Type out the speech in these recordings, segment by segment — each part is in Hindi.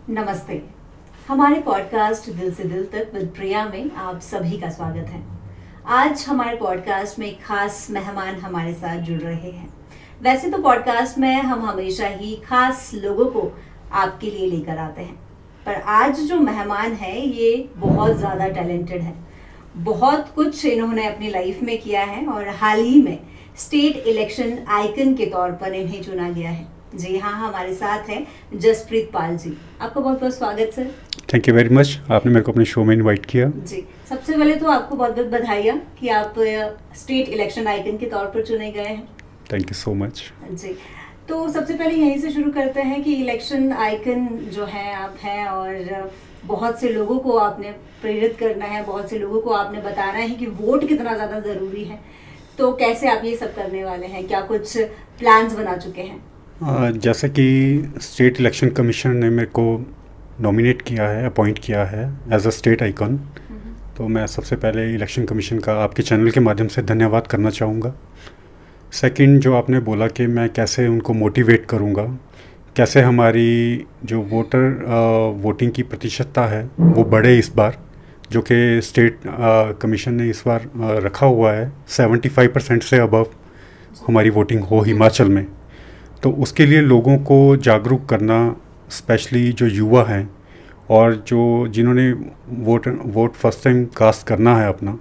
नमस्ते। हमारे पॉडकास्ट दिल से दिल तक विद प्रिया में आप सभी का स्वागत है। आज हमारे पॉडकास्ट में एक खास मेहमान हमारे साथ जुड़ रहे हैं। वैसे तो पॉडकास्ट में हम हमेशा ही खास लोगों को आपके लिए लेकर आते हैं, पर आज जो मेहमान है ये बहुत ज़्यादा टैलेंटेड है। बहुत कुछ इन्होंने अपनी लाइफ में किया है और हाल ही में स्टेट इलेक्शन आइकन के तौर पर इन्हें चुना गया है। जी हाँ, हमारे साथ हैं जसप्रीत पाल जी। आपका बहुत बहुत स्वागत sir. Thank you very much, आपने मेरे को अपने शो में इनवाइट किया। जी, सबसे पहले तो आपको बहुत बहुत बधाइयाँ कि आप स्टेट इलेक्शन आइकन के तौर पर चुने गए हैं। Thank you so much. जी, तो सबसे पहले यहीं से शुरू करते हैं कि इलेक्शन आइकन जो है आप हैं और बहुत से लोगों को आपने प्रेरित करना है, बहुत से लोगों को आपने बताना है कि वोट कितना ज़्यादा ज़रूरी है। तो कैसे आप ये सब करने वाले हैं, क्या कुछ प्लान्स बना चुके हैं? जैसे कि स्टेट इलेक्शन कमीशन ने मेरे को नॉमिनेट किया है, अपॉइंट किया है एज अ स्टेट आइकन, तो मैं सबसे पहले इलेक्शन कमीशन का आपके चैनल के माध्यम से धन्यवाद करना चाहूँगा। सेकंड, जो आपने बोला कि मैं कैसे उनको मोटिवेट करूँगा, कैसे हमारी जो वोटिंग की प्रतिशतता है वो बढ़े इस बार, जो कि स्टेट कमीशन ने इस बार रखा हुआ है 75% से अबव हमारी वोटिंग हो हिमाचल में। तो उसके लिए लोगों को जागरूक करना, स्पेशली जो युवा हैं और जो जिन्होंने वोट फर्स्ट टाइम कास्ट करना है अपना,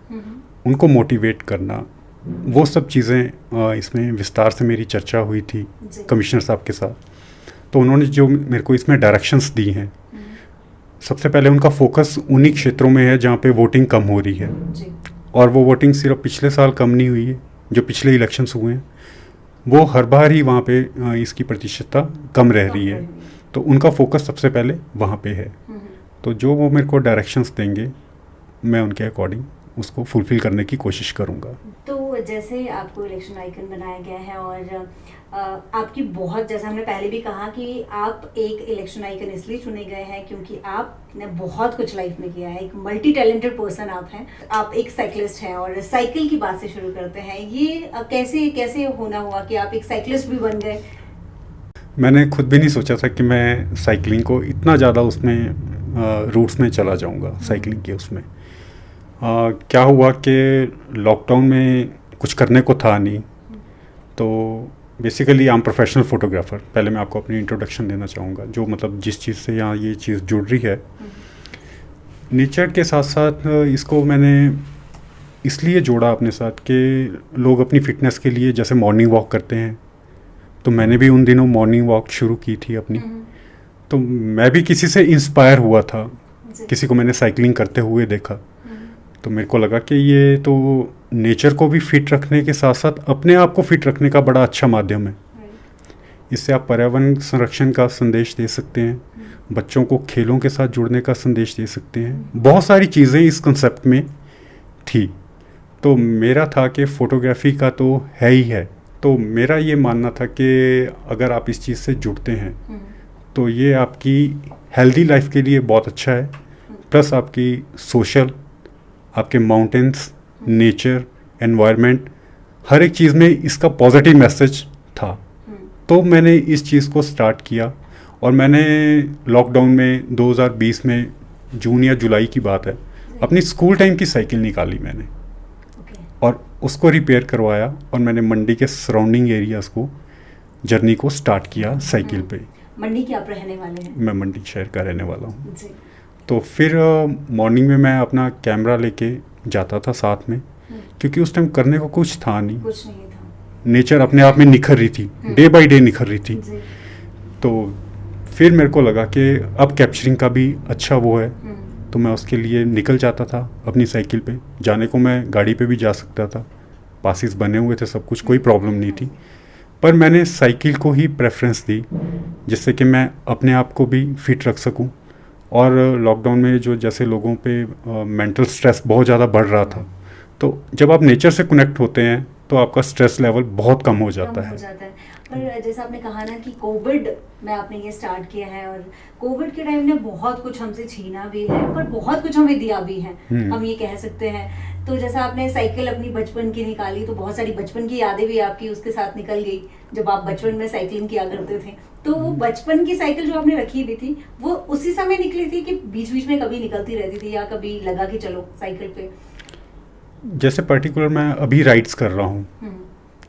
उनको मोटिवेट करना, वो सब चीज़ें इसमें विस्तार से मेरी चर्चा हुई थी कमिश्नर साहब के साथ। तो उन्होंने जो मेरे को इसमें डायरेक्शंस दी हैं, सबसे पहले उनका फोकस उन्हीं क्षेत्रों में है जहाँ पे वोटिंग कम हो रही है, और वो वोटिंग सिर्फ पिछले साल कम नहीं हुई है, जो पिछले इलेक्शंस हुए हैं वो हर बार ही वहाँ पे इसकी प्रतिशतता कम रह रही है। तो उनका फोकस सबसे पहले वहाँ पे है। तो जो वो मेरे को डायरेक्शंस देंगे मैं उनके अकॉर्डिंग उसको फुलफ़िल करने की कोशिश करूँगा। तो जैसे आपको इलेक्शन आइकन बनाया गया है और आपकी बहुत, जैसा हमने पहले भी कहा कि आप एक इलेक्शन आइकन इसलिए चुने गए हैं क्योंकि आपने बहुत कुछ लाइफ में किया है, एक मल्टी टैलेंटेड पर्सन आप हैं। आप एक साइकिलिस्ट हैं और साइकिल की बात से शुरू करते हैं। ये कैसे कैसे होना हुआ कि आप एक साइकिलिस्ट भी बन गए? मैंने खुद भी नहीं सोचा था कि मैं साइकिलिंग को इतना ज़्यादा उसमें रूट्स में चला जाऊँगा। साइकिलिंग के उसमें क्या हुआ कि लॉकडाउन में कुछ करने को था नहीं, तो basically I am professional photographer. पहले मैं आपको अपनी इंट्रोडक्शन देना चाहूँगा, जो मतलब जिस चीज़ से यहाँ ये चीज़ जुड़ रही है नेचर के साथ साथ। इसको मैंने इसलिए जोड़ा अपने साथ कि लोग अपनी फ़िटनेस के लिए जैसे मॉर्निंग वॉक करते हैं, तो मैंने भी उन दिनों मॉर्निंग वॉक शुरू की थी अपनी। तो मैं भी किसी से इंस्पायर हुआ था, किसी को मैंने साइकिलिंग करते हुए देखा, तो मेरे को लगा कि ये तो नेचर को भी फिट रखने के साथ साथ अपने आप को फिट रखने का बड़ा अच्छा माध्यम है। इससे आप पर्यावरण संरक्षण का संदेश दे सकते हैं, बच्चों को खेलों के साथ जुड़ने का संदेश दे सकते हैं। बहुत सारी चीज़ें इस कंसेप्ट में थी। तो मेरा था कि फ़ोटोग्राफी का तो है ही है, तो मेरा ये मानना था कि अगर आप इस चीज़ से जुड़ते हैं तो ये आपकी हेल्दी लाइफ के लिए बहुत अच्छा है, प्लस आपकी सोशल, आपके माउंटेन्स, नेचर, एनवायरनमेंट, हर एक चीज़ में इसका पॉजिटिव मैसेज था। तो मैंने इस चीज़ को स्टार्ट किया और मैंने लॉकडाउन में 2020 में जून या जुलाई की बात है, अपनी स्कूल टाइम की साइकिल निकाली मैंने और उसको रिपेयर करवाया और मैंने मंडी के सराउंडिंग एरियाज़ को जर्नी को स्टार्ट किया साइकिल पे। मंडी के आप रहने वाले हैं? मैं मंडी शहर का रहने वाला हूँ। तो फिर मॉर्निंग में मैं अपना कैमरा लेके जाता था साथ में, क्योंकि उस टाइम करने को कुछ था नहीं, कुछ नहीं था। नेचर अपने आप में निखर रही थी, डे बाय डे निखर रही थी। तो फिर मेरे को लगा कि अब कैप्चरिंग का भी अच्छा वो है, तो मैं उसके लिए निकल जाता था अपनी साइकिल पे। जाने को मैं गाड़ी पे भी जा सकता था, पासिस बने हुए थे, सब कुछ, कोई प्रॉब्लम नहीं थी। पर मैंने साइकिल को ही प्रेफरेंस दी, जिससे कि मैं अपने आप को भी फिट रख सकूं। और लॉकडाउन में जो जैसे लोगों पे मेंटल स्ट्रेस बहुत ज़्यादा बढ़ रहा था, तो जब आप नेचर से कनेक्ट होते हैं तो आपका स्ट्रेस लेवल बहुत कम हो जाता है। पर जैसा आपने कहा ना कि कोविड में आपने ये स्टार्ट किया है, और कोविड के टाइम ने बहुत कुछ हमसे छीना भी है पर बहुत कुछ हमें दिया भी है, हम ये कह सकते हैं। तो जैसा आपने साइकिल अपनी बचपन की निकाली, तो बहुत सारी बचपन की यादें भी आपकी उसके साथ निकल गई। जब आप बचपन में साइकिलिंग किया करते थे, तो वो बचपन की साइकिल जो आपने रखी हुई थी वो उसी समय निकली थी कि बीच बीच में कभी निकलती रहती थी, या कभी लगा कि चलो साइकिल पे? जैसे पर्टिकुलर मैं अभी राइड्स कर रहा हूँ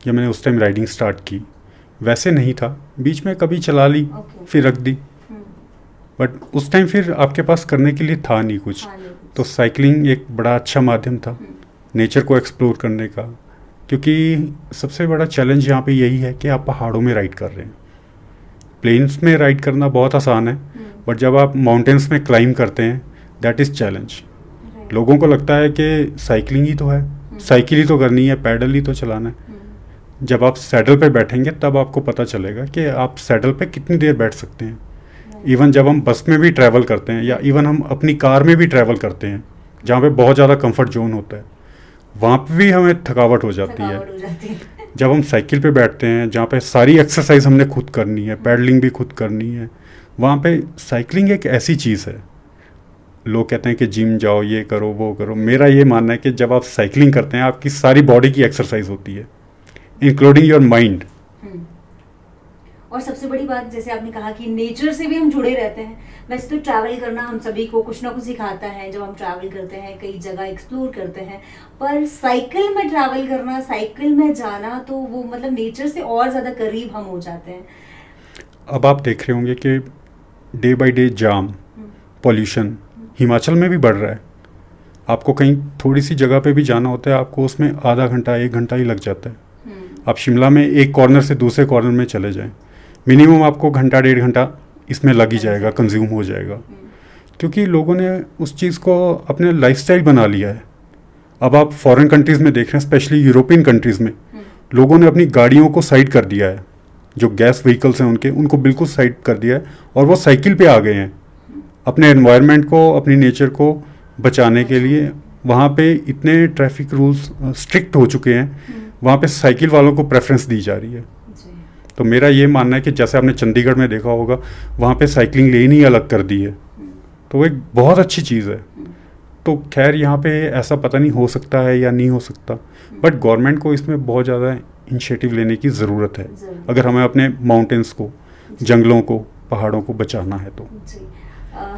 या मैंने उस टाइम राइडिंग स्टार्ट की, वैसे नहीं था, बीच में कभी चला ली फिर रख दी, बट उस टाइम फिर आपके पास करने के लिए था नहीं कुछ। तो साइकिलिंग एक बड़ा अच्छा माध्यम था नेचर को एक्सप्लोर करने का, क्योंकि सबसे बड़ा चैलेंज यहाँ पे यही है कि आप पहाड़ों में राइड कर रहे हैं। प्लेन्स में राइड करना बहुत आसान है, बट जब आप माउंटेन्स में क्लाइंब करते हैं दैट इज़ चैलेंज। लोगों को लगता है कि साइकिलिंग ही तो है, साइकिल ही तो करनी है, पैडल ही तो चलाना है। जब आप सैडल पे बैठेंगे तब आपको पता चलेगा कि आप सैडल पे कितनी देर बैठ सकते हैं। इवन जब हम बस में भी ट्रैवल करते हैं या इवन हम अपनी कार में भी ट्रैवल करते हैं जहाँ पे बहुत ज़्यादा कंफर्ट जोन होता है, वहाँ पे भी हमें थकावट हो जाती है। जब हम साइकिल पे बैठते हैं जहाँ पे सारी एक्सरसाइज हमने खुद करनी है, पैडलिंग भी खुद करनी है, वहाँ पे साइकिलिंग एक ऐसी चीज़ है। लोग कहते हैं कि जिम जाओ, ये करो, वो करो। मेरा ये मानना है कि जब आप साइकिलिंग करते हैं आपकी सारी बॉडी की एक्सरसाइज होती है, इंक्लूडिंग योर माइंड। और सबसे बड़ी बात, जैसे आपने कहा कि नेचर से भी हम जुड़े रहते हैं। वैसे तो ट्रैवल करना हम सभी को कुछ ना कुछ सिखाता है, जब हम ट्रैवल करते हैं, कई जगह एक्सप्लोर करते हैं, पर साइकिल में ट्रैवल करना, साइकिल में जाना, तो वो मतलब नेचर से और ज़्यादा करीब हम हो जाते हैं। अब आप देख रहे होंगे कि day by day jam, pollution Himachal में भी बढ़ रहा है। आपको कहीं थोड़ी सी जगह पे भी जाना होता है, आपको उसमें आधा घंटा 1 घंटा ही लग जाता है। आप शिमला में एक कॉर्नर से दूसरे कॉर्नर में चले जाएं, मिनिमम आपको घंटा 1.5 घंटा इसमें लग ही जाएगा, कंज्यूम हो जाएगा, क्योंकि लोगों ने उस चीज़ को अपने लाइफस्टाइल बना लिया है। अब आप फॉरेन कंट्रीज़ में देख रहे हैं, स्पेशली यूरोपियन कंट्रीज़ में लोगों ने अपनी गाड़ियों को साइड कर दिया है। जो गैस व्हीकल्स हैं उनको बिल्कुल साइड कर दिया है और वो साइकिल पे आ गए हैं अपने एनवायरनमेंट को, अपनी नेचर को बचाने के लिए। वहाँ पे इतने ट्रैफिक रूल्स स्ट्रिक्ट हो चुके हैं, वहाँ पे साइकिल वालों को प्रेफरेंस दी जा रही है। तो मेरा ये मानना है कि जैसे आपने चंडीगढ़ में देखा होगा, वहाँ पे साइकिलिंग लेन ही अलग कर दी है, तो वो एक बहुत अच्छी चीज़ है। तो खैर यहाँ पे ऐसा पता नहीं हो सकता है या नहीं हो सकता, बट गवर्नमेंट को इसमें बहुत ज़्यादा इनिशिएटिव लेने की ज़रूरत है अगर हमें अपने माउंटेन्स को, जंगलों को, पहाड़ों को बचाना है तो।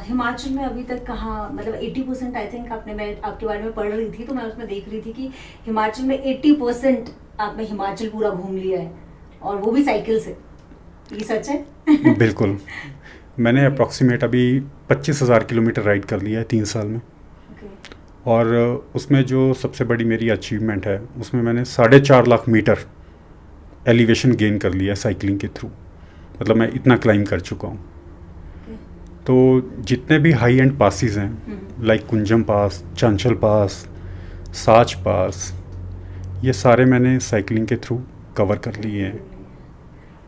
हिमाचल में अभी तक कहाँ, मतलब 80% आई थिंक मैं आपके बारे में पढ़ रही थी, तो मैं उसमें देख रही थी कि हिमाचल में 80% आपने हिमाचल पूरा घूम लिया है, और वो भी साइकिल से। ये सच है? बिल्कुल। मैंने अप्रॉक्सीमेट अभी 25,000 किलोमीटर राइड कर लिया है 3 साल में। और उसमें जो सबसे बड़ी मेरी अचीवमेंट है, उसमें मैंने 4.5 लाख मीटर एलिवेशन गेन कर लिया है साइकिलिंग के थ्रू। मतलब मैं इतना क्लाइंब कर चुका हूँ। तो जितने भी हाई एंड पासिस हैं, लाइक कुंजम पास, चांचल पास, साच पास, ये सारे मैंने साइकिलिंग के थ्रू कवर कर लिए हैं।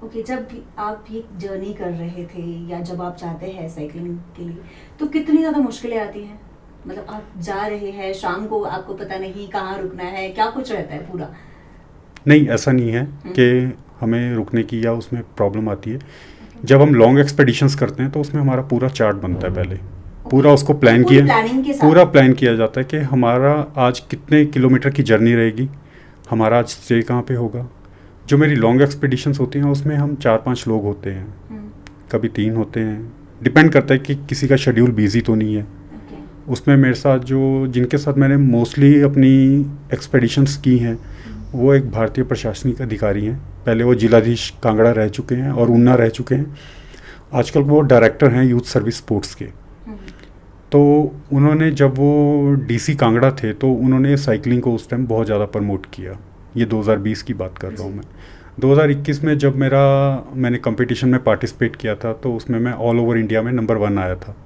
ओके, जब आप ये जर्नी कर रहे थे या जब आप जाते हैं साइकिलिंग के लिए, तो कितनी ज़्यादा मुश्किलें आती हैं? मतलब आप जा रहे हैं, शाम को आपको पता नहीं कहाँ रुकना है, क्या कुछ रहता है पूरा? नहीं, ऐसा नहीं है कि हमें रुकने की या उसमें प्रॉब्लम आती है। जब हम लॉन्ग एक्सपेडिशंस करते हैं तो उसमें हमारा पूरा चार्ट बनता है पहले। पूरा उसको प्लान किया जाता है कि हमारा आज कितने किलोमीटर की जर्नी रहेगी, हमारा आज स्टे कहाँ पे होगा। जो मेरी लॉन्ग एक्सपेडिशंस होती हैं उसमें हम 4-5 लोग होते हैं, कभी 3 होते हैं, डिपेंड करता है कि किसी का शेड्यूल बिजी तो नहीं है। उसमें मेरे साथ जिनके साथ मैंने मोस्टली अपनी एक्सपेडिशंस की हैं, वो एक भारतीय प्रशासनिक अधिकारी हैं। पहले वो जिलाधीश कांगड़ा रह चुके हैं और ऊना रह चुके हैं। आजकल वो डायरेक्टर हैं यूथ सर्विस स्पोर्ट्स के। तो उन्होंने, जब वो डीसी कांगड़ा थे, तो उन्होंने साइकिलिंग को उस टाइम बहुत ज़्यादा प्रमोट किया। ये 2020 की बात कर रहा हूँ मैं। 2021 में जब मैंने कंपटीशन में पार्टिसिपेट किया था, तो उसमें मैं ऑल ओवर इंडिया में नंबर 1 आया था।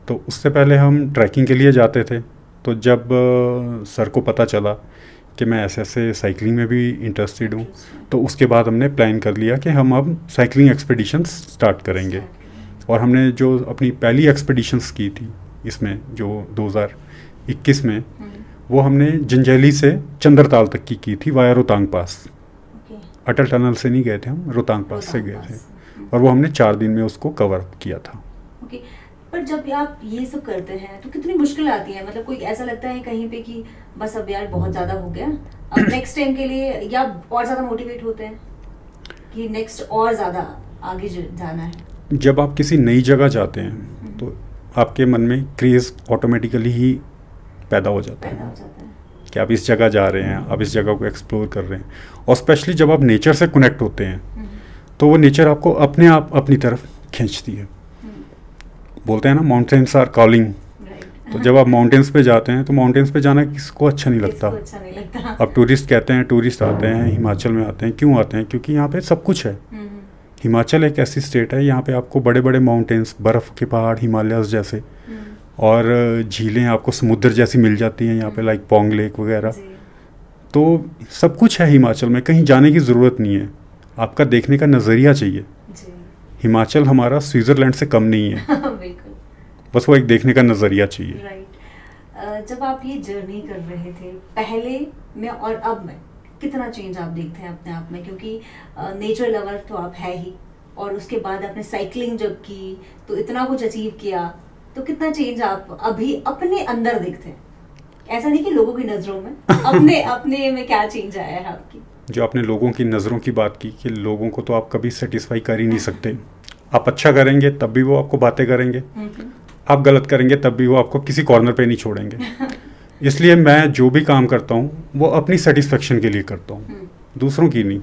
तो उससे पहले हम ट्रैकिंग के लिए जाते थे। तो जब सर को पता चला कि मैं ऐसे साइकिलिंग में भी इंटरेस्टेड हूँ, तो उसके बाद हमने प्लान कर लिया कि हम अब साइकिलिंग एक्सपेडिशंस स्टार्ट करेंगे। और हमने जो अपनी पहली एक्सपेडिशंस की थी इसमें, जो 2021 में, वो हमने जंजैली से चंद्रताल तक की थी वाया रोहतांग पास। अटल टनल से नहीं गए थे हम, रोहतांग पास से गए थे, और वो हमने 4 दिन में उसको कवर अप किया था। पर जब आप ये सब करते हैं तो कितनी मुश्किल आती है? मतलब कोई ऐसा लगता है कहीं पे कि बस अब यार बहुत ज़्यादा हो गया, अब नेक्स्ट टाइम के लिए, या और ज़्यादा मोटिवेट होते हैं? कि नेक्स्ट और ज़्यादा आगे जाना है? जब आप किसी नई जगह जाते हैं तो आपके मन में क्रेज़ ऑटोमेटिकली ही पैदा हो जाता है कि आप इस जगह जा रहे हैं, आप इस जगह को एक्सप्लोर कर रहे हैं। और स्पेशली जब आप नेचर से कनेक्ट होते हैं तो वो नेचर आपको अपने आप अपनी तरफ खींचती है। बोलते हैं ना, माउंटेन्स आर कॉलिंग। तो जब आप माउंटेन्स पे जाते हैं तो माउंटेन्स पे जाना किसको अच्छा नहीं लगता। अब टूरिस्ट कहते हैं, टूरिस्ट आते हैं हिमाचल में, आते हैं क्यों आते हैं? क्योंकि यहाँ पे सब कुछ है। हिमाचल एक ऐसी स्टेट है, यहाँ पे आपको बड़े बड़े माउंटेन्स, बर्फ़ के पहाड़, हिमालयस जैसे, और झीलें आपको समुद्र जैसी मिल जाती हैं यहाँ पे, लाइक पोंग लेक वगैरह। तो सब कुछ है हिमाचल में, कहीं जाने की ज़रूरत नहीं है, आपका देखने का नज़रिया चाहिए। हिमाचल हमारा स्विट्ज़रलैंड से कम नहीं है। बस वो एक देखने का नज़रिया चाहिए। राइट। जब आप ये जर्नी कर रहे थे पहले में और अब में, कितना चेंज आप देखते हैं अपने आप में? क्योंकि नेचर लवर तो आप है ही, और उसके बाद आपने साइकिलिंग जब की तो इतना कुछ अचीव किया, तो कितना चेंज आप अभी अपने अंदर देखते हैं? ऐसा नहीं कि लोगों की नज़रों में, अपने में क्या चेंज आया है आपकी? जो आपने लोगों की नज़रों की बात की, कि लोगों को तो आप कभी सेटिस्फाई कर ही नहीं सकते। आप अच्छा करेंगे तब भी वो आपको बातें करेंगे, आप गलत करेंगे तब भी वो आपको किसी कॉर्नर पे नहीं छोड़ेंगे। इसलिए मैं जो भी काम करता हूँ वो अपनी सेटिस्फेक्शन के लिए करता हूँ, दूसरों की नहीं।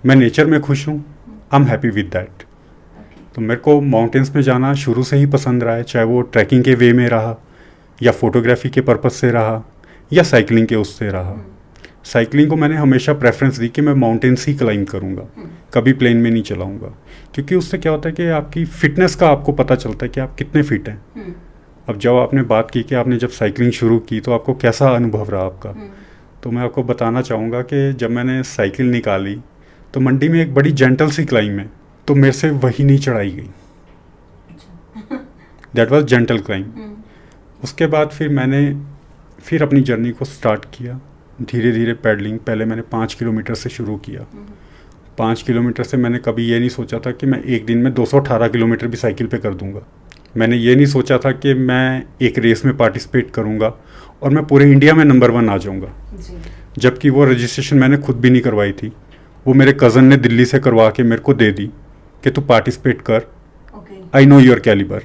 मैं नेचर में खुश हूँ, I am happy with that. तो मेरे को माउंटेन्स में जाना शुरू से ही पसंद रहा है, चाहे वो ट्रैकिंग के वे में रहा, या फोटोग्राफी के पर्पज़ से रहा, या साइकिलिंग के उससे रहा। साइकिलिंग को मैंने हमेशा प्रेफरेंस दी कि मैं माउंटेन्स ही क्लाइंब करूँगा, कभी प्लेन में नहीं चलाऊँगा। क्योंकि उससे क्या होता है कि आपकी फ़िटनेस का आपको पता चलता है कि आप कितने फिट हैं। अब जब आपने बात की कि आपने जब साइकिलिंग शुरू की तो आपको कैसा अनुभव रहा आपका, तो मैं आपको बताना चाहूँगा कि जब मैंने साइकिल निकाली तो मंडी में एक बड़ी जेंटल सी क्लाइंब है, तो मेरे से वही नहीं चढ़ाई गई। That was gentle climb. उसके बाद फिर अपनी जर्नी को स्टार्ट किया, धीरे धीरे पैडलिंग। पहले मैंने 5 किलोमीटर से शुरू किया। 5 किलोमीटर से मैंने कभी ये नहीं सोचा था कि मैं एक दिन में 218 किलोमीटर भी साइकिल पे कर दूंगा। मैंने ये नहीं सोचा था कि मैं एक रेस में पार्टिसिपेट करूंगा और मैं पूरे इंडिया में नंबर 1 आ जाऊंगा। जबकि वो रजिस्ट्रेशन मैंने खुद भी नहीं करवाई थी, वो मेरे कज़न ने दिल्ली से करवा के मेरे को दे दी कि तू पार्टिसिपेट कर, आई नो योर कैलिबर।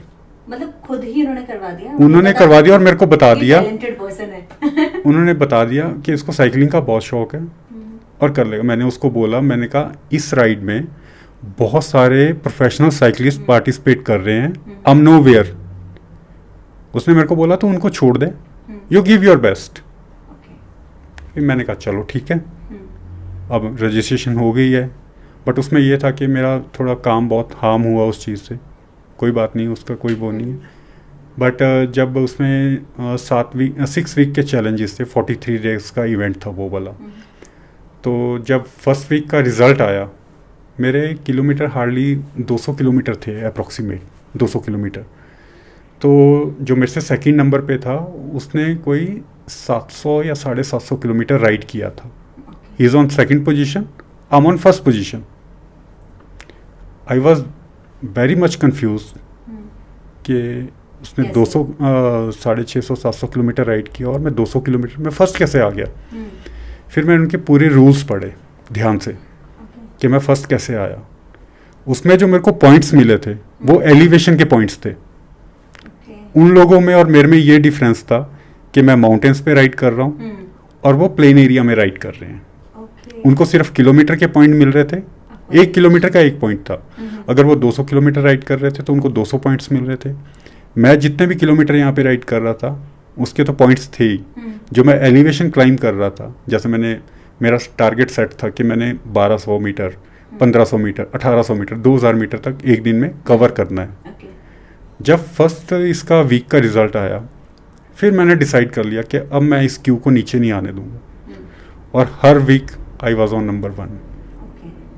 मतलब खुद ही उन्होंने करवा दिया? उन्होंने करवा दिया और मेरे को बता दिया, टैलेंटेड पर्सन है। उन्होंने बता दिया कि इसको साइकिलिंग का बहुत शौक है और कर लेगा। मैंने उसको बोला, मैंने कहा इस राइड में बहुत सारे प्रोफेशनल साइकिलिस्ट पार्टिसिपेट कर रहे हैं, आई एम नो वेयर। उसने मेरे को बोला तो उनको छोड़ दे, यू गिव योर बेस्ट। फिर मैंने कहा चलो ठीक है। अब रजिस्ट्रेशन हो गई है, बट उसमें यह था कि मेरा थोड़ा काम बहुत हार्म हुआ उस चीज़ से। कोई बात नहीं, उसका कोई वो नहीं है। बट जब उसमें 6 वीक के चैलेंजेस थे, 43 डेज का इवेंट था वो वाला। तो जब फर्स्ट वीक का रिज़ल्ट आया, मेरे किलोमीटर हार्डली 200 किलोमीटर थे, अप्रॉक्सीमेट 200 किलोमीटर। तो जो मेरे से सेकंड नंबर पे था उसने कोई 700 या 750 किलोमीटर राइड किया था। He is on second position, I am on first position. I was very much confuse कि उसने 200 650 700 किलोमीटर राइड किया और मैं 200 किलोमीटर में फर्स्ट कैसे आ गया। फिर मैंने उनके पूरे रूल्स पढ़े ध्यान से कि मैं फर्स्ट कैसे आया। उसमें जो मेरे को पॉइंट्स मिले थे वो एलिवेशन के पॉइंट्स थे। उन लोगों में और मेरे में ये डिफरेंस था कि मैं माउंटेन्स पे राइड कर रहा हूँ और वो प्लेन एरिया में राइड कर रहे हैं। उनको सिर्फ किलोमीटर के पॉइंट मिल रहे थे, 1 किलोमीटर का 1 पॉइंट था। अगर वो 200 किलोमीटर राइड कर रहे थे तो उनको 200 पॉइंट्स मिल रहे थे। मैं जितने भी किलोमीटर यहाँ पे राइड कर रहा था उसके तो पॉइंट्स थे ही। जो मैं एलिवेशन क्लाइंब कर रहा था, जैसे मेरा टारगेट सेट था कि मैंने 1200 मीटर, 1500 मीटर, 1800 मीटर, 2000 मीटर तक एक दिन में कवर करना है। जब फर्स्ट इसका वीक का रिजल्ट आया, फिर मैंने डिसाइड कर लिया कि अब मैं इस क्यू को नीचे नहीं आने दूंगा। और हर week I was on number 1।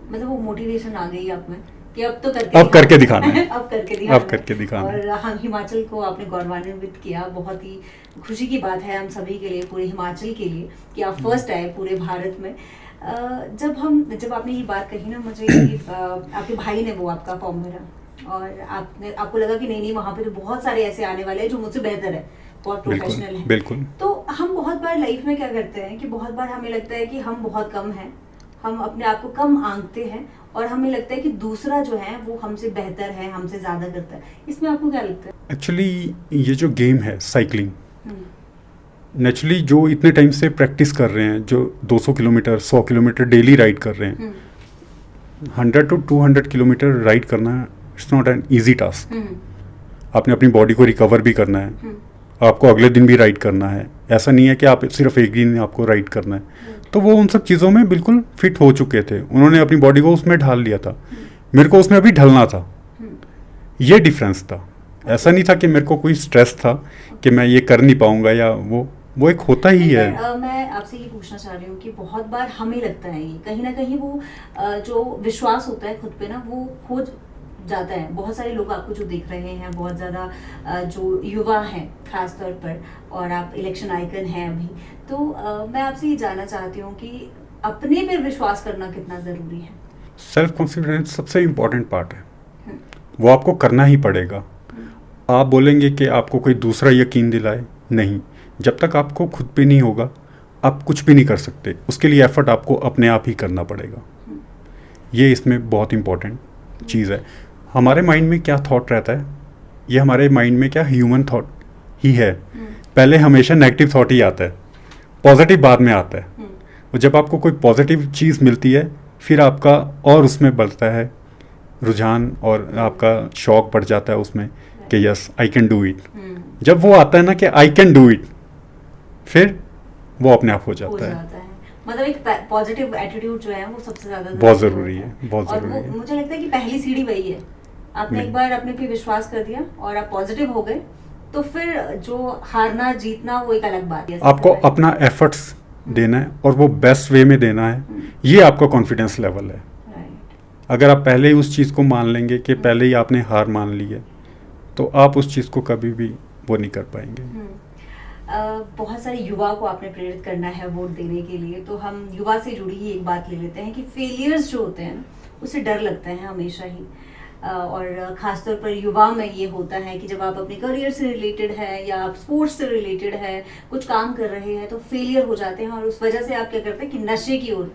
मतलब वो मोटिवेशन आ गई आप में कि अब तो करके दिखाना है। अब करके दिखाना है। और हम हिमाचल को आपने गौरवान्वित किया, बहुत ही खुशी की बात है हम सभी के लिए, पूरे हिमाचल के लिए, कि आप फर्स्ट आए पूरे भारत में। जब आपने ये बात कही ना मुझे, आपके भाई ने वो आपका फॉर्म भरा और आपको लगा कि नहीं वहाँ पे तो बहुत सारे ऐसे आने वाले हैं जो मुझसे बेहतर है, बहुत प्रोफेशनल है। बिल्कुल। तो हम बहुत बार लाइफ में क्या करते हैं कि बहुत बार हमें लगता है कि हम बहुत कम हैं, हम अपने आप को कम आंकते हैं और हमें लगता है कि दूसरा जो है वो हमसे बेहतर है, हमसे ज़्यादा करता है। इसमें आपको क्या लगता है? एक्चुअली ये जो गेम है साइकिलिंग, नेचुरली जो इतने टाइम से प्रैक्टिस कर रहे हैं, जो 200 किलोमीटर 100 किलोमीटर डेली राइड कर रहे हैं, 100 to 200 किलोमीटर राइड करना it's not an easy task. आपने अपनी बॉडी को रिकवर भी करना है, आपको अगले दिन भी राइड करना है, ऐसा नहीं है कि आप सिर्फ एक दिन आपको राइड करना है। तो वो उन सब चीज़ों में बिल्कुल फिट हो चुके थे, उन्होंने अपनी बॉडी को उसमें ढाल लिया था। मेरे को उसमें अभी ढलना था, ये डिफरेंस था। ऐसा नहीं था कि मेरे को कोई स्ट्रेस था कि मैं ये कर नहीं पाऊंगा, या वो एक होता ही है। मैं आपसे ये पूछना चाह रही हूँ कि बहुत बार हमें लगता है ये कहीं ना कहीं वो जो विश्वास होता है खुद पे ना, वो खो जाता है। बहुत सारे लोग आपको जो देख रहे हैं, बहुत ज़्यादा जो युवा हैं खास तौर पर, और आप इलेक्शन आइकन हैं अभी, तो मैं आपसे ये जानना चाहती हूँ कि अपने पर विश्वास करना कितना ज़रूरी है? सेल्फ कॉन्फिडेंस सबसे इम्पोर्टेंट पार्ट है, वो आपको करना ही पड़ेगा। आप बोलेंगे कि आपको कोई दूसरा यकीन दिलाए, नहीं, जब तक आपको खुद पे नहीं होगा आप कुछ भी नहीं कर सकते। उसके लिए एफर्ट आपको अपने आप ही करना पड़ेगा। ये इसमें बहुत इम्पोर्टेंट चीज़ है। हमारे माइंड में क्या थॉट रहता है, ये हमारे माइंड में क्या ह्यूमन थॉट ही है। पहले हमेशा नेगेटिव थॉट ही आता है, पॉजिटिव बाद में आता है। और जब आपको कोई पॉजिटिव चीज़ मिलती है फिर आपका और उसमें बढ़ता है रुझान, और आपका शौक बढ़ जाता है उसमें कि yes I can do it. जब वो आता है ना कि आई कैन डू इट, फिर वो अपने आप हो जाता है। मतलब एक पॉजिटिव एटीट्यूड जो है वो सबसे ज़्यादा बहुत ज़रूरी है, बहुत ज़रूरी है। मुझे लगता है कि पहली सीढ़ी वही है। आपने एक बार अपने पे विश्वास कर दिया और आप पॉजिटिव हो गए, तो फिर जो हारना जीतना वो एक अलग बात है। आपको अपना एफर्ट्स देना है और वो बेस्ट वे में देना है, ये आपका कॉन्फिडेंस लेवल है। अगर आप पहले ही उस चीज़ को मान लेंगे कि पहले ही आपने हार मान ली है, तो आप उस चीज़ को कभी भी वो नहीं कर पाएंगे। बहुत सारे युवा को आपने प्रेरित करना है वोट देने के लिए, तो हम युवा से जुड़ी ही एक बात ले लेते हैं कि फेलियर्स जो होते हैं ना, उससे डर लगता है हमेशा ही। और ख़ासतौर पर युवा में ये होता है कि जब आप अपने करियर से रिलेटेड है या आप स्पोर्ट्स से रिलेटेड है, कुछ काम कर रहे हैं, तो फेलियर हो जाते हैं और उस वजह से आप क्या करते हैं कि नशे की ओर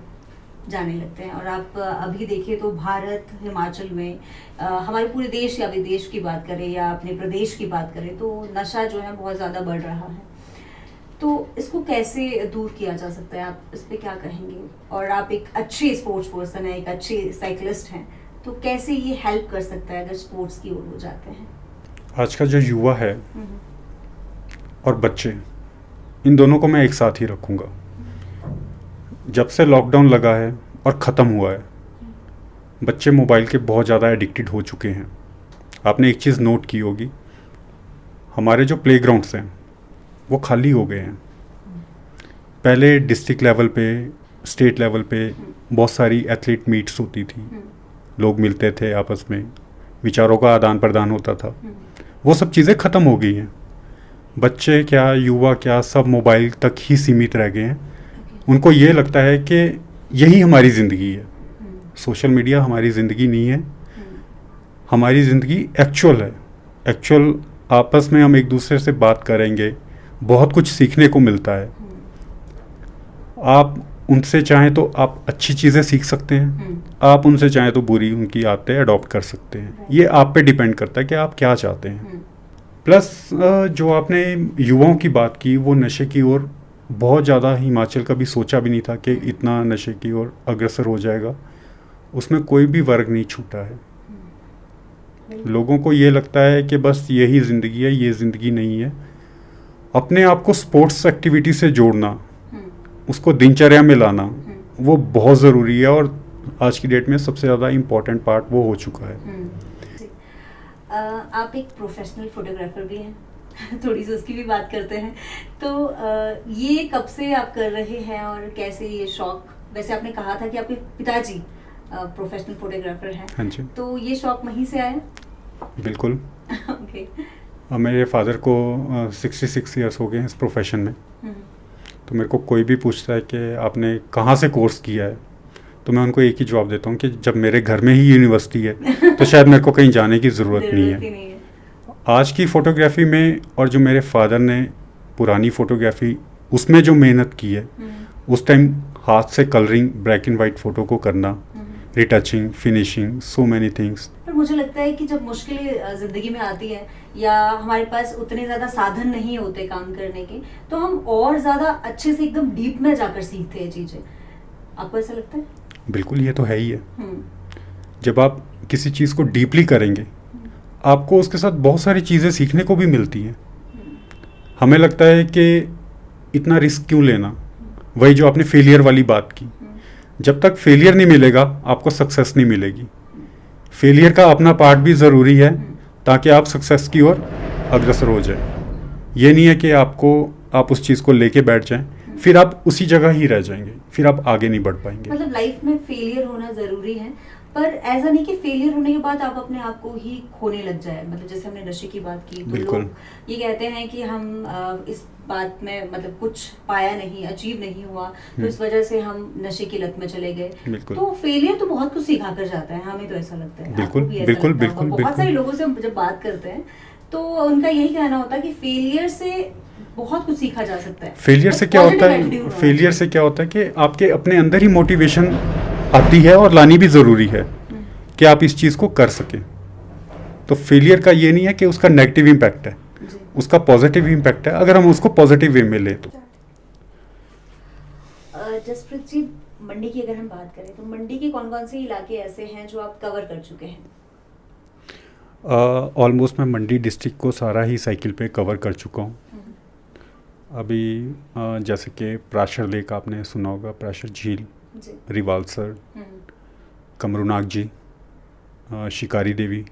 जाने लगते हैं। और आप अभी देखिए तो भारत, हिमाचल में, हमारे पूरे देश या विदेश की बात करें या अपने प्रदेश की बात करें, तो नशा जो है बहुत ज़्यादा बढ़ रहा है। तो इसको कैसे दूर किया जा सकता है, आप इस पर क्या कहेंगे? और आप एक अच्छे स्पोर्ट्स पर्सन हैं, एक अच्छे साइकिलिस्ट हैं, तो कैसे ये हेल्प कर सकता है अगर स्पोर्ट्स की ओर हो जाते हैं? आज का जो युवा है और बच्चे, इन दोनों को मैं एक साथ ही रखूँगा। जब से लॉकडाउन लगा है और ख़त्म हुआ है, बच्चे मोबाइल के बहुत ज़्यादा एडिक्टेड हो चुके हैं। आपने एक चीज़ नोट की होगी, हमारे जो प्लेग्राउंड्स हैं वो खाली हो गए हैं। पहले डिस्ट्रिक्ट लेवल पे, स्टेट लेवल पे बहुत सारी एथलीट मीट्स होती थी, लोग मिलते थे आपस में, विचारों का आदान प्रदान होता था। वो सब चीज़ें ख़त्म हो गई हैं। बच्चे क्या, युवा क्या, सब मोबाइल तक ही सीमित रह गए हैं। उनको ये लगता है कि यही हमारी ज़िंदगी है। सोशल मीडिया हमारी ज़िंदगी नहीं है, हमारी ज़िंदगी एक्चुअल है। एक्चुअल आपस में हम एक दूसरे से बात करेंगे, बहुत कुछ सीखने को मिलता है। आप उनसे चाहें तो आप अच्छी चीज़ें सीख सकते हैं, आप उनसे चाहें तो बुरी उनकी आदतें अडॉप्ट कर सकते हैं। ये आप पे डिपेंड करता है कि आप क्या चाहते हैं। प्लस जो आपने युवाओं की बात की, वो नशे की ओर बहुत ज़्यादा, हिमाचल का भी सोचा भी नहीं था कि इतना नशे की ओर अग्रसर हो जाएगा। उसमें कोई भी वर्ग नहीं छूटा है। लोगों को ये लगता है कि बस यही ज़िंदगी है, ये ज़िंदगी नहीं है। अपने आप को स्पोर्ट्स एक्टिविटी से जोड़ना, उसको दिनचर्या में लाना, वो बहुत ज़रूरी है और आज की डेट में सबसे ज़्यादा इम्पोर्टेंट पार्ट वो हो चुका है। आप एक प्रोफेशनल फोटोग्राफर भी हैं थोड़ी सी उसकी भी बात करते हैं। तो ये कब से आप कर रहे हैं और कैसे ये शौक? वैसे आपने कहा था कि आपके पिताजी प्रोफेशनल फोटोग्राफर हैं। हाँ जी। तो ये शौक वहीं से आया? बिल्कुल। ओके। मेरे फादर को 66 ईयर्स हो गए हैं इस प्रोफेशन में। तो मेरे को कोई भी पूछता है कि आपने कहाँ से कोर्स किया है, तो मैं उनको एक ही जवाब देता हूँ कि जब मेरे घर में ही यूनिवर्सिटी है तो शायद मेरे को कहीं जाने की ज़रूरत नहीं है। आज की फ़ोटोग्राफ़ी में और जो मेरे फादर ने पुरानी फ़ोटोग्राफ़ी उसमें जो मेहनत की है, उस टाइम हाथ से colouring black and white photo को करना, retouching, finishing, so many things. पर मुझे लगता है कि जब मुश्किलें जिंदगी में आती है या हमारे पास उतने ज्यादा साधन नहीं होते काम करने के, तो हम और ज्यादा अच्छे से एकदम डीप में जाकर सीखते हैं चीजें। आपको ऐसा लगता है? बिल्कुल, ये तो है ही है। हम्म, जब आप किसी चीज़ को डीपली करेंगे, आपको उसके साथ बहुत सारी चीज़ें सीखने को भी मिलती हैं। हमें लगता है कि इतना रिस्क क्यों लेना, वही जो आपने फेलियर वाली बात की। जब तक फेलियर नहीं मिलेगा आपको सक्सेस नहीं मिलेगी। फेलियर का अपना पार्ट भी ज़रूरी है ताकि आप सक्सेस की ओर अग्रसर हो जाए। ये नहीं है कि आप उस चीज़ को लेके बैठ जाएं, फिर आप उसी जगह ही रह जाएंगे, फिर आप आगे नहीं बढ़ पाएंगे। मतलब लाइफ में फेलियर होना जरूरी है, पर ऐसा नहीं कि फेलियर होने के बाद आप अपने आप को ही खोने लग जाए। मतलब जैसे हमने नशे की बात की, तो बिल्कुल। लोग ये कहते हैं कि हम इस बात में मतलब कुछ पाया नहीं, अचीव नहीं हुआ, तो इस वजह से हम नशे की लत में चले गए। बिल्कुल। तो फेलियर तो बहुत कुछ सिखा कर जाता है, हमें तो ऐसा लगता है। बिल्कुल, आपको भी ऐसा बिल्कुल, लगता होगा? बिल्कुल, बहुत सारे बिल्कुल। लोगों से हम जब बात करते हैं तो उनका यही कहना होता है कि फेलियर से बहुत कुछ सीखा जा सकता है। फेलियर से क्या होता है, फेलियर से क्या होता है कि आपके अपने अंदर ही मोटिवेशन आती है, और लानी भी ज़रूरी है कि आप इस चीज़ को कर सकें। तो फेलियर का ये नहीं है कि उसका नेगेटिव इम्पैक्ट है, उसका पॉजिटिव इम्पैक्ट है, अगर हम उसको पॉजिटिव वे में लें तो। जसप्रीत जी, मंडी की अगर हम बात करें तो मंडी के कौन कौन से इलाके ऐसे हैं जो आप कवर कर चुके हैं? ऑलमोस्ट मैं मंडी डिस्ट्रिक्ट को सारा ही साइकिल पे कवर कर चुका हूँ। अभी जैसे कि प्राशर लेक आपने सुना होगा, प्राशर झील, रिवालसर, कमरूनाग जी, शिकारी देवी,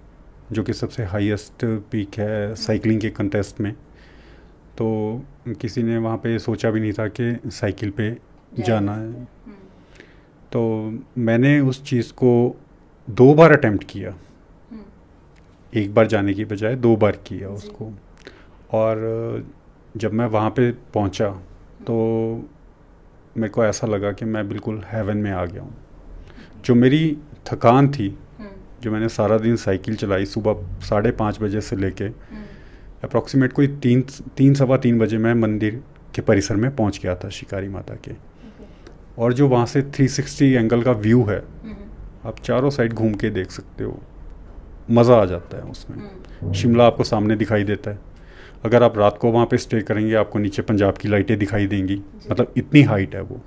जो कि सबसे हाईएस्ट पीक है साइकिलिंग के कंटेस्ट में। तो किसी ने वहाँ पे सोचा भी नहीं था कि साइकिल पे जाना है। तो मैंने उस चीज़ को 2 बार अटेम्प्ट किया, एक बार जाने की बजाय 2 बार किया उसको। और जब मैं वहाँ पे पहुँचा तो मेरे को ऐसा लगा कि मैं बिल्कुल हेवन में आ गया हूँ। जो मेरी थकान थी, जो मैंने सारा दिन साइकिल चलाई, सुबह 5:30 बजे से लेके अप्रॉक्सीमेट कोई 3-3:15 बजे मैं मंदिर के परिसर में पहुँच गया था, शिकारी माता के। और जो वहाँ से 360 एंगल का व्यू है, आप चारों साइड घूम के देख सकते हो, मज़ा आ जाता है उसमें। शिमला आपको सामने दिखाई देता है। अगर आप रात को वहाँ पे स्टे करेंगे, आपको नीचे पंजाब की लाइटें दिखाई देंगी, मतलब इतनी हाइट है वो।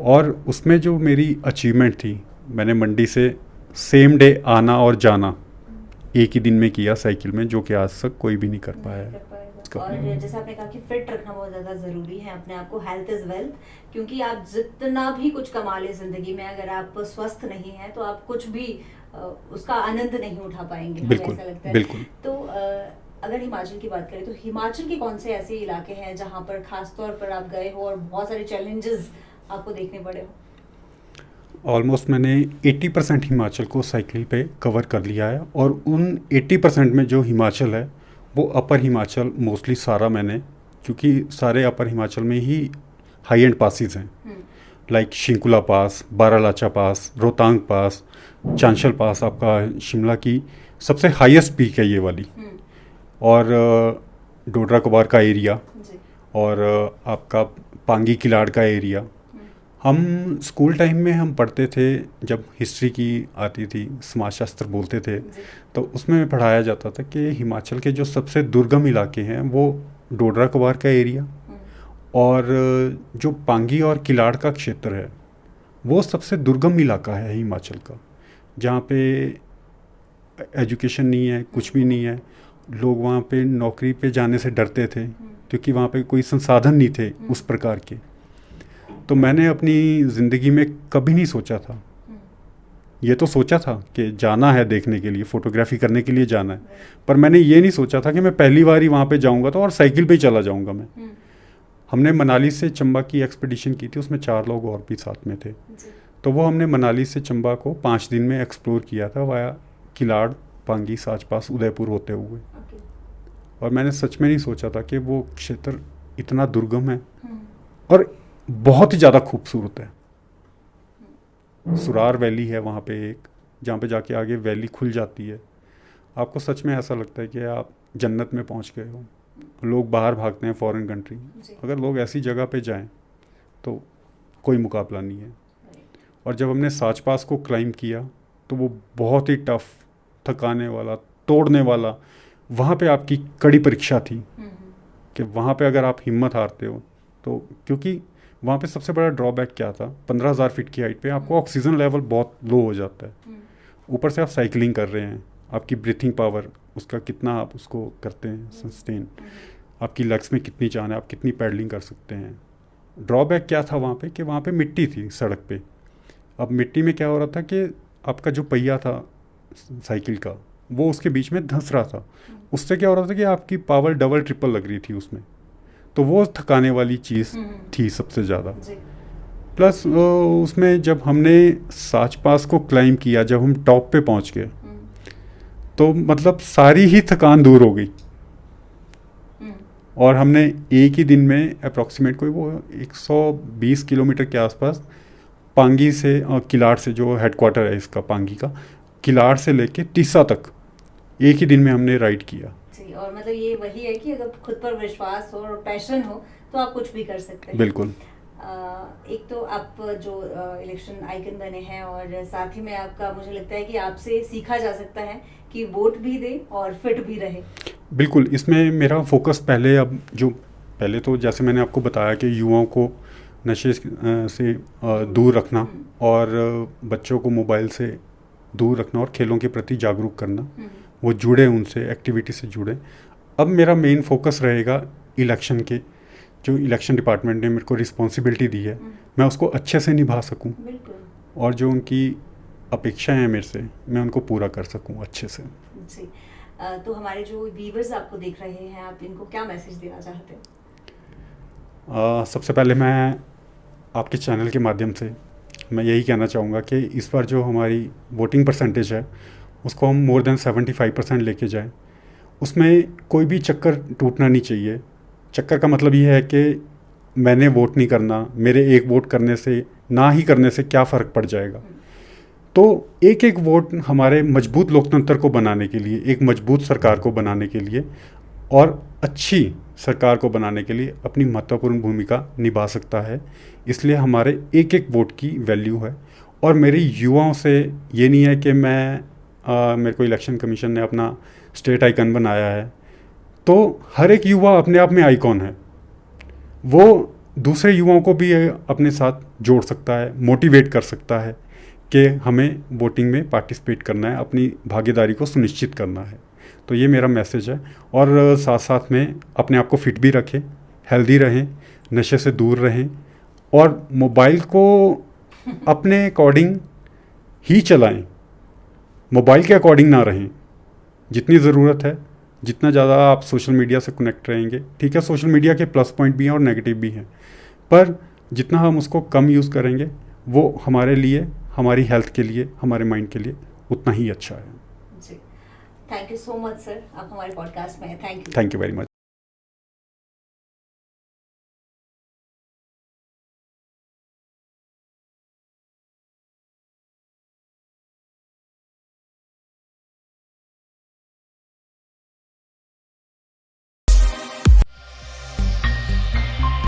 और उसमें जो मेरी अचीवमेंट थी, मैंने मंडी से सेम डे आना और जाना एक ही दिन में किया साइकिल में, जो कि आज तक कोई भी नहीं कर पाया है। और जैसे आपने कहा कि फिट रखना बहुत ज़्यादा ज़रूरी है अपने आप को, हेल्थ इज़ वेल्थ। क्योंकि आप जितना भी कुछ कमा ले ज़िंदगी में, अगर आप स्वस्थ नहीं हैं तो आप कुछ भी उसका आनंद नहीं उठा पाएंगे। बिल्कुल, ऐसा लगता है। बिल्कुल। तो अगर हिमाचल की बात करें तो हिमाचल के कौन से ऐसे इलाके हैं जहाँ पर खास तौर पर आप गए हो और बहुत सारे चैलेंजेस आपको देखने पड़े हो? ऑलमोस्ट मैंने 80% हिमाचल को साइकिल पे कवर कर लिया है। और उन 80% में जो हिमाचल है वो अपर हिमाचल मोस्टली सारा मैंने, क्योंकि सारे अपर हिमाचल में ही हाई एंड पासिस हैं, लाइक शिंकुला पास, बारालाचा पास, रोहतांग पास, चांशल पास, आपका शिमला की सबसे हाईएस्ट पीक है ये वाली। और डोडरा कुबार का एरिया, और आपका पांगी किलाड़ का एरिया। हम स्कूल टाइम में हम पढ़ते थे, जब हिस्ट्री की आती थी, समाजशास्त्र बोलते थे, तो उसमें पढ़ाया जाता था कि हिमाचल के जो सबसे दुर्गम इलाके हैं वो डोडरा कुबार का एरिया, और जो पांगी और किलाड़ का क्षेत्र है वो सबसे दुर्गम इलाका है हिमाचल का, जहाँ पे एजुकेशन नहीं है, कुछ भी नहीं है। लोग वहाँ पे नौकरी पे जाने से डरते थे क्योंकि वहाँ पे कोई संसाधन नहीं थे उस प्रकार के। तो मैंने अपनी ज़िंदगी में कभी नहीं सोचा था, ये तो सोचा था कि जाना है देखने के लिए, फ़ोटोग्राफी करने के लिए जाना है, पर मैंने ये नहीं सोचा था कि मैं पहली बार ही वहाँ पे जाऊँगा तो और साइकिल पे ही चला जाऊँगा मैं। हमने मनाली से चंबा की एक्सपीडिशन की थी, उसमें 4 लोग और भी साथ में थे। तो वो हमने मनाली से चंबा को 5 दिन में एक्सप्लोर किया था, वाया किलाड़, पांगी, साच पास, उदयपुर होते हुए। और मैंने सच में नहीं सोचा था कि वो क्षेत्र इतना दुर्गम है और बहुत ही ज़्यादा खूबसूरत है। सुरार वैली है वहाँ पे एक, जहाँ पे जाके आगे वैली खुल जाती है। आपको सच में ऐसा लगता है कि आप जन्नत में पहुँच गए हो। लोग बाहर भागते हैं फॉरेन कंट्री, अगर लोग ऐसी जगह पे जाएं तो कोई मुकाबला नहीं है। और जब हमने साच पास को क्लाइंब किया तो वो बहुत ही टफ, थकाने वाला, तोड़ने वाला, वहाँ पे आपकी कड़ी परीक्षा थी कि वहाँ पे अगर आप हिम्मत हारते हो तो, क्योंकि वहाँ पे सबसे बड़ा ड्रॉबैक क्या था, 15,000 फीट की हाइट पे आपको ऑक्सीजन लेवल बहुत लो हो जाता है। ऊपर से आप साइकिलिंग कर रहे हैं, आपकी ब्रीथिंग पावर उसका कितना आप उसको करते हैं सस्टेन, आपकी लग्स में कितनी जान है, आप कितनी पैडलिंग कर सकते हैं। ड्रॉबैक क्या था वहाँ पे कि वहाँ पे मिट्टी थी सड़क पे। अब मिट्टी में क्या हो रहा था कि आपका जो पहिया था साइकिल का वो उसके बीच में धंस रहा था। उससे क्या हो रहा था कि आपकी पावर डबल ट्रिपल लग रही थी उसमें, तो वो थकाने वाली चीज़ थी सबसे ज़्यादा। प्लस उसमें जब हमने साच पास को क्लाइंब किया, जब हम टॉप पे पहुंच गए तो मतलब सारी ही थकान दूर हो गई। और हमने एक ही दिन में अप्रॉक्सीमेट कोई वो 120 किलोमीटर के आसपास पांगी से किलाड़ से, जो हेडक्वार्टर है इसका पांगी का, किलाड़ से लेके टीसा तक एक ही दिन में हमने राइड किया। जी, और मतलब ये वही है कि अगर खुद पर विश्वास हो और पैशन हो तो आप कुछ भी कर सकते हैं। बिल्कुल। एक तो आप जो इलेक्शन आइकन बने हैं और साथ ही में आपका, मुझे लगता है कि आपसे सीखा जा सकता है कि वोट भी दे और फिट भी रहे। बिल्कुल, इसमें मेरा फोकस पहले तो जैसे मैंने आपको बताया कि युवाओं को नशे से दूर रखना और बच्चों को मोबाइल से दूर रखना और खेलों के प्रति जागरूक करना, वो जुड़े उनसे, एक्टिविटी से जुड़े। अब मेरा मेन फोकस रहेगा इलेक्शन के, जो इलेक्शन डिपार्टमेंट ने मेरे को रिस्पॉन्सिबिलिटी दी है, मैं उसको अच्छे से निभा सकूं और जो उनकी अपेक्षाएं हैं मेरे से, मैं उनको पूरा कर सकूं अच्छे से। जी, तो हमारे जो व्यूअर्स आपको देख रहे हैं, आप इनको क्या मैसेज देना चाहते हैं? सबसे पहले मैं आपके चैनल के माध्यम से मैं यही कहना चाहूँगा कि इस बार जो हमारी वोटिंग परसेंटेज है उसको हम मोर देन 75% लेके जाएं। उसमें कोई भी चक्कर टूटना नहीं चाहिए। चक्कर का मतलब ये है कि मैंने वोट नहीं करना, मेरे एक वोट करने से, ना ही करने से क्या फ़र्क पड़ जाएगा। तो एक एक वोट हमारे मजबूत लोकतंत्र को बनाने के लिए, एक मजबूत सरकार को बनाने के लिए और अच्छी सरकार को बनाने के लिए अपनी महत्वपूर्ण भूमिका निभा सकता है। इसलिए हमारे एक एक वोट की वैल्यू है। और मेरे युवाओं से ये नहीं है कि मेरे को इलेक्शन कमीशन ने अपना स्टेट आइकन बनाया है, तो हर एक युवा अपने आप में आइकॉन है। वो दूसरे युवाओं को भी अपने साथ जोड़ सकता है, मोटिवेट कर सकता है कि हमें वोटिंग में पार्टिसिपेट करना है, अपनी भागीदारी को सुनिश्चित करना है। तो ये मेरा मैसेज है। और साथ साथ में अपने आप को फिट भी रखें, हेल्दी रहें, नशे से दूर रहें और मोबाइल को अपने अकॉर्डिंग ही चलाएं, मोबाइल के अकॉर्डिंग ना रहें। जितनी ज़रूरत है, जितना ज़्यादा आप सोशल मीडिया से कनेक्ट रहेंगे, ठीक है, सोशल मीडिया के प्लस पॉइंट भी हैं और नेगेटिव भी हैं, पर जितना हम उसको कम यूज़ करेंगे वो हमारे लिए, हमारी हेल्थ के लिए, हमारे माइंड के लिए उतना ही अच्छा है। जी, thank you so much sir, आप हमारे पॉडकास्ट में हैं। Thank you. Thank you very much.